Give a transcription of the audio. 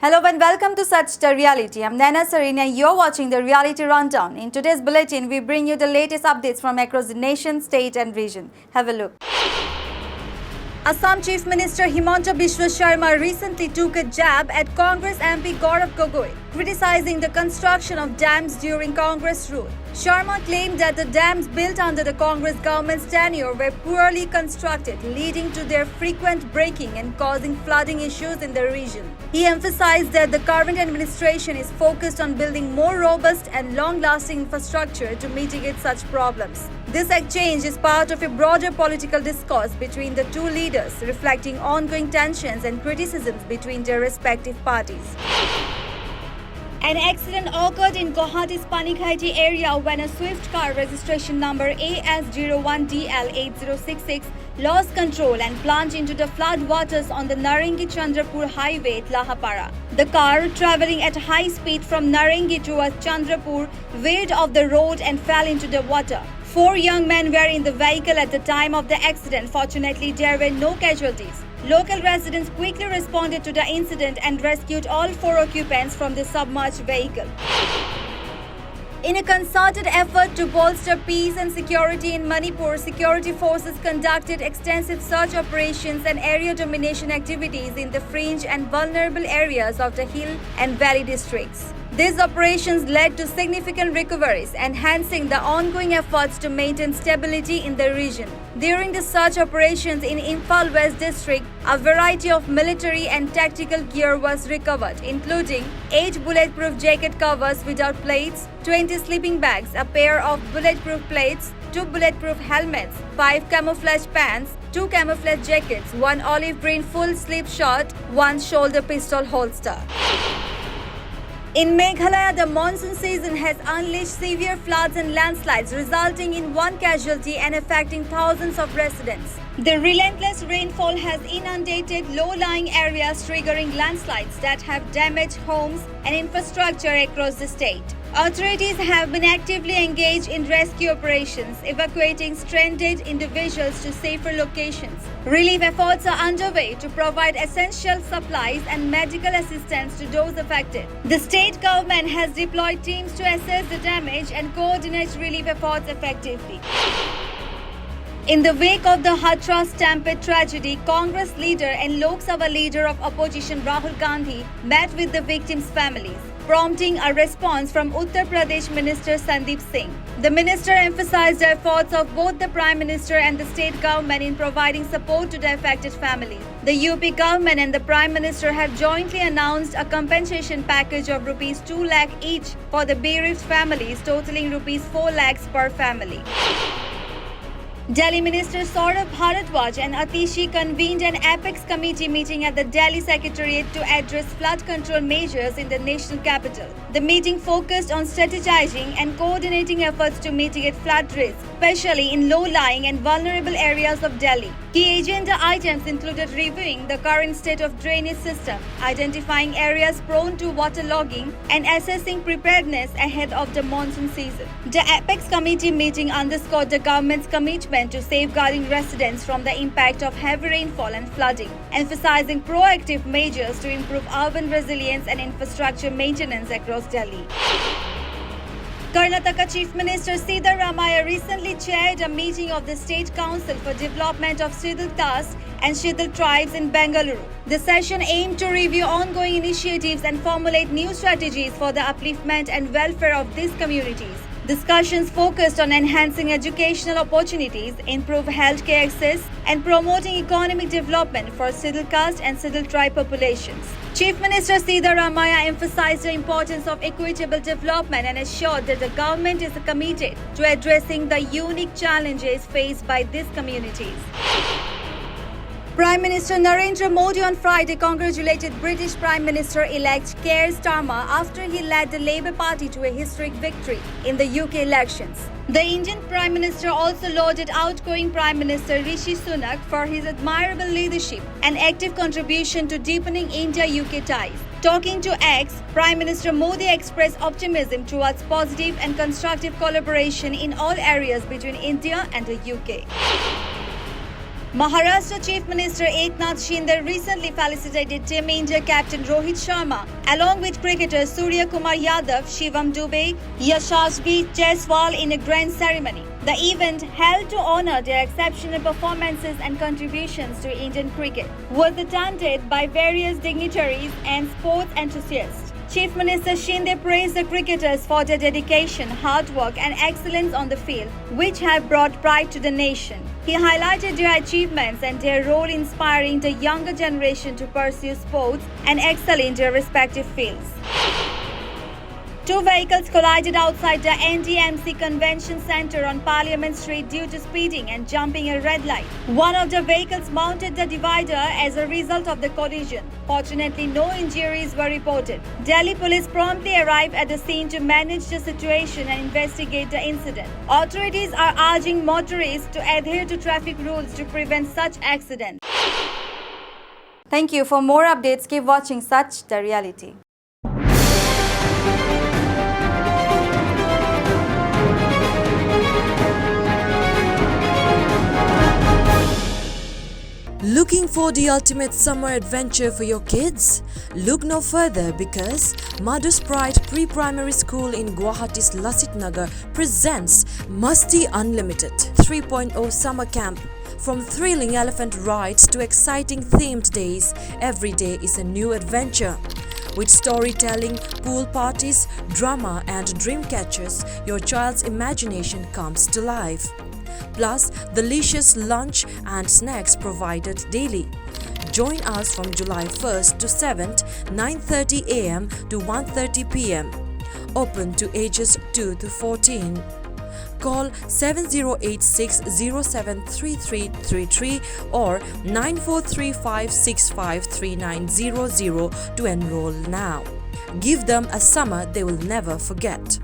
Hello and welcome to Such the Reality. I'm Nana Sarina and you're watching the Reality Rundown. In today's bulletin, we bring you the latest updates from across the nation, state and region. Have a look. Assam Chief Minister Himanta Biswa Sharma recently took a jab at Congress MP Gaurav Gogoi, criticizing the construction of dams during Congress rule. Sharma claimed that the dams built under the Congress government's tenure were poorly constructed, leading to their frequent breaking and causing flooding issues in the region. He emphasized that the current administration is focused on building more robust and long-lasting infrastructure to mitigate such problems. This exchange is part of a broader political discourse between the two leaders, reflecting ongoing tensions and criticisms between their respective parties. An accident occurred in Guwahati's Panikhati area when a Swift car registration number AS01DL8066 lost control and plunged into the flood waters on the Narangi-Chandrapur highway at Lahapara. The car, traveling at high speed from Narangi towards Chandrapur, veered off the road and fell into the water. 4 young men were in the vehicle at the time of the accident. Fortunately, there were no casualties. Local residents quickly responded to the incident and rescued all 4 occupants from the submerged vehicle. In a concerted effort to bolster peace and security in Manipur, security forces conducted extensive search operations and area domination activities in the fringe and vulnerable areas of the hill and valley districts. These operations led to significant recoveries, enhancing the ongoing efforts to maintain stability in the region. During the search operations in Imphal West District, a variety of military and tactical gear was recovered, including 8 bulletproof jacket covers without plates, 20 sleeping bags, a pair of bulletproof plates, 2 bulletproof helmets, 5 camouflage pants, 2 camouflage jackets, 1 olive green full sleeve shirt, 1 shoulder pistol holster. In Meghalaya, the monsoon season has unleashed severe floods and landslides, resulting in 1 casualty and affecting thousands of residents. The relentless rainfall has inundated low-lying areas, triggering landslides that have damaged homes and infrastructure across the state. Authorities have been actively engaged in rescue operations, evacuating stranded individuals to safer locations. Relief efforts are underway to provide essential supplies and medical assistance to those affected. The state government has deployed teams to assess the damage and coordinate relief efforts effectively. In the wake of the Hathras stampede tragedy, Congress leader and Lok Sabha leader of opposition Rahul Gandhi met with the victims' families, prompting a response from Uttar Pradesh Minister Sandeep Singh. The minister emphasized the efforts of both the Prime Minister and the state government in providing support to the affected families. The UP government and the Prime Minister have jointly announced a compensation package of rupees 2 lakh each for the bereaved families, totaling rupees 4 lakhs per family. Delhi Minister Saurabh Bharadwaj and Atishi convened an Apex Committee meeting at the Delhi Secretariat to address flood control measures in the national capital. The meeting focused on strategizing and coordinating efforts to mitigate flood risk, especially in low-lying and vulnerable areas of Delhi. Key agenda items included reviewing the current state of drainage system, identifying areas prone to waterlogging, and assessing preparedness ahead of the monsoon season. The Apex Committee meeting underscored the government's commitment to safeguarding residents from the impact of heavy rainfall and flooding, emphasizing proactive measures to improve urban resilience and infrastructure maintenance across Delhi. Karnataka Chief Minister Siddaramaiah recently chaired a meeting of the State Council for Development of Shiddle Caste and Shiddle Tribes in Bengaluru. The session aimed to review ongoing initiatives and formulate new strategies for the upliftment and welfare of these communities. Discussions focused on enhancing educational opportunities, improve healthcare access, and promoting economic development for Shiddle caste and Shiddle tribe populations. Chief Minister Siddaramaiah emphasized the importance of equitable development and assured that the government is committed to addressing the unique challenges faced by these communities. Prime Minister Narendra Modi on Friday congratulated British Prime Minister-elect Keir Starmer after he led the Labour Party to a historic victory in the UK elections. The Indian Prime Minister also lauded outgoing Prime Minister Rishi Sunak for his admirable leadership and active contribution to deepening India-UK ties. Talking to X, Prime Minister Modi expressed optimism towards positive and constructive collaboration in all areas between India and the UK. Maharashtra Chief Minister Eknath Shinde recently felicitated Team India captain Rohit Sharma along with cricketers Surya Kumar Yadav, Shivam Dube, Yashasvi Jaiswal in a grand ceremony. The event, held to honour their exceptional performances and contributions to Indian cricket, was attended by various dignitaries and sports enthusiasts. Chief Minister Shinde praised the cricketers for their dedication, hard work and excellence on the field, which have brought pride to the nation. He highlighted their achievements and their role in inspiring the younger generation to pursue sports and excel in their respective fields. Two vehicles collided outside the NDMC Convention Centre on Parliament Street due to speeding and jumping a red light. One of the vehicles mounted the divider as a result of the collision. Fortunately, no injuries were reported. Delhi police promptly arrived at the scene to manage the situation and investigate the incident. Authorities are urging motorists to adhere to traffic rules to prevent such accidents. Thank you. For more updates, keep watching Such the Reality. Looking for the ultimate summer adventure for your kids? Look no further because Madhus Pride Pre-Primary School in Guwahati's Lasit Nagar presents Masti Unlimited 3.0 Summer Camp. From thrilling elephant rides to exciting themed days, every day is a new adventure. With storytelling, pool parties, drama and dream catchers, your child's imagination comes to life. Plus, delicious lunch and snacks provided daily. Join us from July 1st to 7th, 9:30 a.m. to 1:30 p.m. Open to ages 2 to 14. Call 7086073333 or 9435653900 to enroll now. Give them a summer they will never forget.